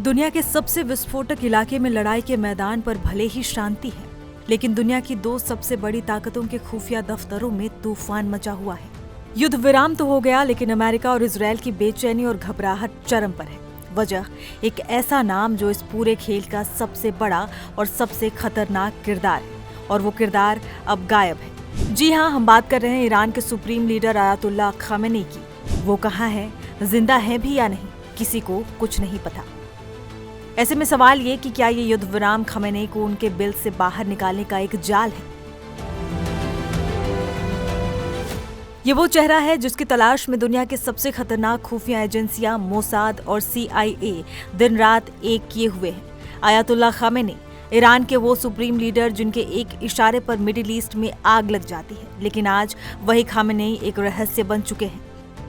दुनिया के सबसे विस्फोटक इलाके में लड़ाई के मैदान पर भले ही शांति है, लेकिन दुनिया की दो सबसे बड़ी ताकतों के खुफिया दफ्तरों में तूफान मचा हुआ है। युद्ध विराम तो हो गया, लेकिन अमेरिका और इजरायल की बेचैनी और घबराहट चरम पर है। वजह एक ऐसा नाम जो इस पूरे खेल का सबसे बड़ा और सबसे खतरनाक किरदार है, और वो किरदार अब गायब है। जी हाँ, हम बात कर रहे हैं ईरान के सुप्रीम लीडर आयतुल्लाह खामेनी की। वो कहाँ है, जिंदा है भी या नहीं, किसी को कुछ नहीं पता। ऐसे में सवाल ये कि क्या ये युद्ध विराम खामेनी को उनके बिल से बाहर निकालने का एक जाल है? ये वो चेहरा है जिसकी तलाश में दुनिया के सबसे खतरनाक खुफिया एजेंसियां मोसाद और CIA दिन रात एक किए हुए हैं। आयतुल्लाह खामेनी, ईरान के वो सुप्रीम लीडर जिनके एक इशारे पर मिडिल ईस्ट में आग लग जाती है, लेकिन आज वही खामेनी एक रहस्य बन चुके हैं।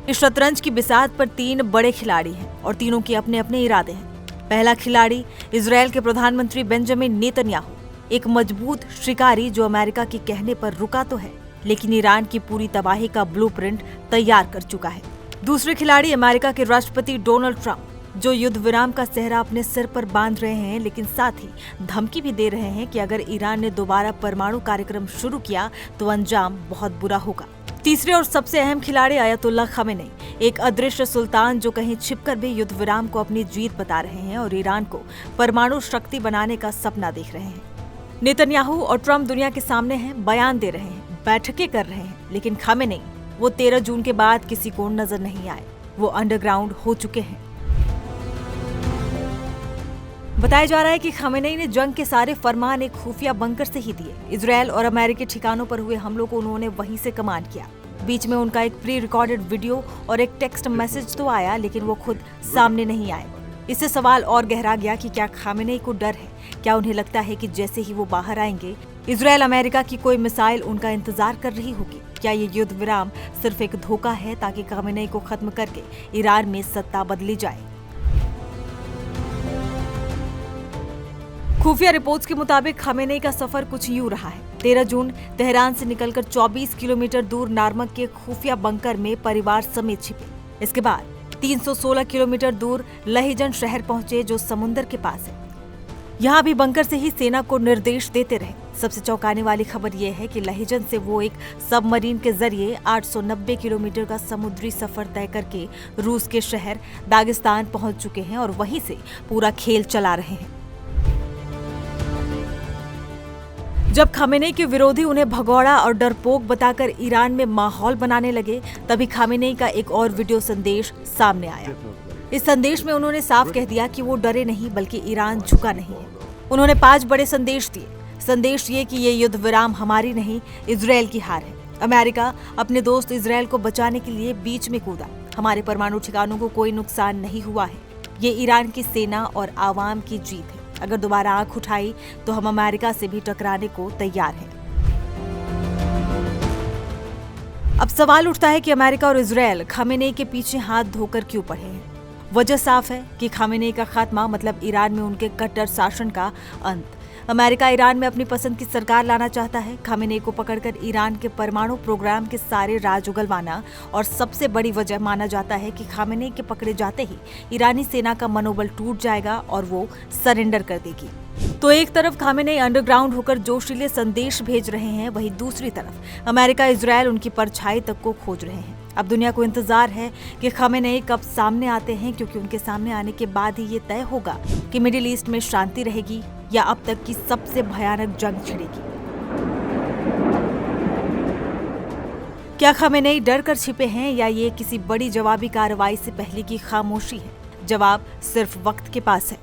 इस शतरंज की बिसात पर तीन बड़े खिलाड़ी हैं और तीनों के अपने अपने इरादे हैं। पहला खिलाड़ी इजरायल के प्रधानमंत्री बेंजामिन नेतन्याहू, एक मजबूत शिकारी जो अमेरिका के कहने पर रुका तो है, लेकिन ईरान की पूरी तबाही का ब्लूप्रिंट तैयार कर चुका है। दूसरे खिलाड़ी अमेरिका के राष्ट्रपति डोनाल्ड ट्रंप, जो युद्ध विराम का सेहरा अपने सिर पर बांध रहे हैं, लेकिन साथ ही धमकी भी दे रहे हैं कि अगर ईरान ने दोबारा परमाणु कार्यक्रम शुरू किया तो अंजाम बहुत बुरा होगा। तीसरे और सबसे अहम खिलाड़ी आयतुल्लाह खामेनी, एक अदृश्य सुल्तान जो कहीं छिपकर भी युद्ध विराम को अपनी जीत बता रहे हैं और ईरान को परमाणु शक्ति बनाने का सपना देख रहे हैं। नेतन्याहू और ट्रंप दुनिया के सामने हैं, बयान दे रहे हैं, बैठकें कर रहे हैं, लेकिन खामेनी वो 13 जून के बाद किसी को नजर नहीं आए। वो अंडरग्राउंड हो चुके हैं। बताया जा रहा है कि खामेनी ने जंग के सारे फरमान एक खुफिया बंकर से ही दिए। इजरायल और अमेरिकी ठिकानों पर हुए हमलों को उन्होंने वहीं से कमांड किया। बीच में उनका एक प्री रिकॉर्डेड वीडियो और एक टेक्स्ट मैसेज तो आया, लेकिन वो खुद सामने नहीं आए। इससे सवाल और गहरा गया कि क्या खामेनी को डर है? क्या उन्हें लगता है कि जैसे ही वो बाहर आएंगे, इजरायल अमेरिका की कोई मिसाइल उनका इंतजार कर रही होगी? क्या ये युद्ध विराम सिर्फ एक धोखा है ताकि खामेनी को खत्म करके ईरान में सत्ता बदली जाए? खुफिया रिपोर्ट्स के मुताबिक खामेनी का सफर कुछ यूं रहा है। 13 जून तेहरान से निकलकर 24 किलोमीटर दूर नार्मक के खुफिया बंकर में परिवार समेत छिपे। इसके बाद 316 किलोमीटर दूर लहिजन शहर पहुंचे, जो समुद्र के पास है। यहाँ भी बंकर से ही सेना को निर्देश देते रहे। सबसे चौंकाने वाली खबर यह है कि लहिजन से वो एक सबमरीन के जरिए 890 किलोमीटर का समुद्री सफर तय करके रूस के शहर दागिस्तान पहुंच चुके हैं और वहीं से पूरा खेल चला रहे हैं। जब खामेनी के विरोधी उन्हें भगौड़ा और डरपोक बताकर ईरान में माहौल बनाने लगे, तभी खामेनी का एक और वीडियो संदेश सामने आया। इस संदेश में उन्होंने साफ कह दिया कि वो डरे नहीं, बल्कि ईरान झुका नहीं है। उन्होंने 5 बड़े संदेश दिए। संदेश ये कि ये युद्ध विराम हमारी नहीं, इजरायल की हार है। अमेरिका अपने दोस्त इजरायल को बचाने के लिए बीच में कूदा। हमारे परमाणु ठिकानों को कोई नुकसान नहीं हुआ है। ये ईरान की सेना और आवाम की जीत है। अगर दोबारा आंख उठाई तो हम अमेरिका से भी टकराने को तैयार हैं। अब सवाल उठता है कि अमेरिका और इजरायल खामेनी के पीछे हाथ धोकर क्यों पड़े हैं? वजह साफ है कि खामेनी का खात्मा मतलब ईरान में उनके कट्टर शासन का अंत। अमेरिका ईरान में अपनी पसंद की सरकार लाना चाहता है। खामेनी को पकड़कर ईरान के परमाणु प्रोग्राम के सारे राज उगलवाना, और सबसे बड़ी वजह माना जाता है कि खामेनी के पकड़े जाते ही ईरानी सेना का मनोबल टूट जाएगा और वो सरेंडर कर देगी। तो एक तरफ खामेनी अंडरग्राउंड होकर जोशीले संदेश भेज रहे हैं, वहीं दूसरी तरफ अमेरिका इजरायल उनकी परछाई तक को खोज रहे हैं। अब दुनिया को इंतजार है कि खामेनी कब सामने आते हैं, क्योंकि उनके सामने आने के बाद ही ये तय होगा कि मिडिल ईस्ट में शांति रहेगी या अब तक की सबसे भयानक जंग छिड़ेगी। क्या खामेनी डर कर छिपे हैं, या ये किसी बड़ी जवाबी कार्रवाई से पहले की खामोशी है? जवाब सिर्फ वक्त के पास है।